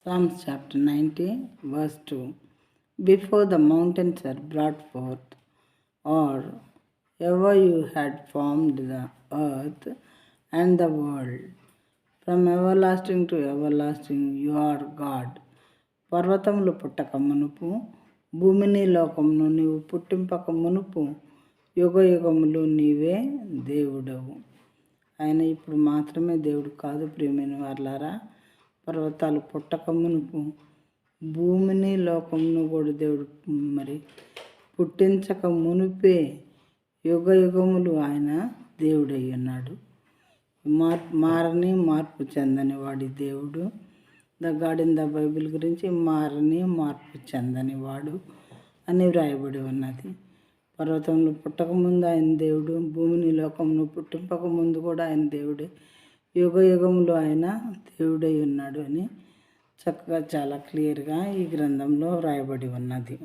Psalms chapter 90, verse 2. Before the mountains are brought forth, or ever you had formed the earth and the world, from everlasting to everlasting you are God. పర్వతములు పుట్టక మునుపు, భూమిని లోకమును నీవు పుట్టింపక మునుపు, యుగ యుగములు నీవే దేవుడవు. ఆయన ఇప్పుడు మాత్రమే దేవుడు కాదు, ప్రియమైన వారలారా. పర్వతాలు పుట్టక మునుపు, భూమిని లోకమును కూడా దేవుడు పుట్టించక మునిపే యుగ యుగములు ఆయన దేవుడై ఉన్నాడు. మారని మార్పు చెందని వాడి దేవుడు. The God in the Bible గురించి మారని మార్పు చెందని వాడు అని వ్రాయబడి ఉన్నది. పర్వతంలో పుట్టకముందు ఆయన దేవుడు, భూమిని లోకమును పుట్టింపక ముందు కూడా ఆయన దేవుడే, యుగ యుగములు ఆయన దేవుడై ఉన్నాడు అని చక్కగా చాలా క్లియర్గా ఈ గ్రంథంలో వ్రాయబడి ఉన్నది.